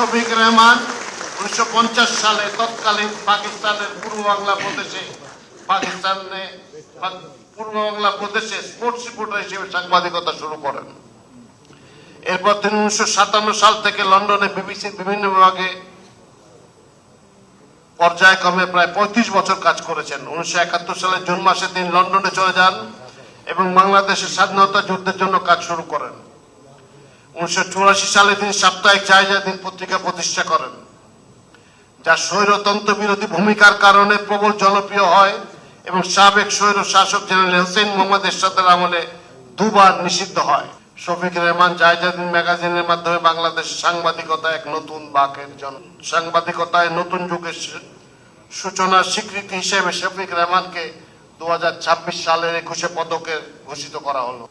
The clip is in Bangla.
শফিক রেহমান 1950 সালে তৎকালীন পাকিস্তানের পূর্ব বাংলা প্রদেশে স্পোর্টস রিপোর্টার হিসেবে সাংবাদিকতা শুরু করেন। এরপর তিনি 1957 সাল থেকে লন্ডনে বিবিসির বিভিন্ন বিভাগে পর্যায়ক্রমে প্রায় 35 বছর কাজ করেছেন। 1971 সালের জুন মাসে তিনি লন্ডনে চলে যান এবং বাংলাদেশের স্বাধীনতা যুদ্ধের জন্য কাজ শুরু করেন। 1984 সালে তিনি সাপ্তাহিক জায়জাদিন পত্রিকা প্রতিষ্ঠা করেন, যা স্বৈরতন্ত্র বিরোধী ভূমিকার কারণে প্রবল জনপ্রিয় হয় এবং সাবেক স্বৈর শাসক জেনারেল হোসেন মোহাম্মদ এরশাদের আমলে দুবার নিষিদ্ধ হয়। শফিক রেহমান জায়জাদিন ম্যাগাজিনের মাধ্যমে বাংলাদেশের সাংবাদিকতায় এক নতুন সাংবাদিকতায় নতুন যুগের সূচনার স্বীকৃতি হিসেবে শফিক রেহমানকে 2026 সালের 21শে পদকে ভূষিত করা হলো।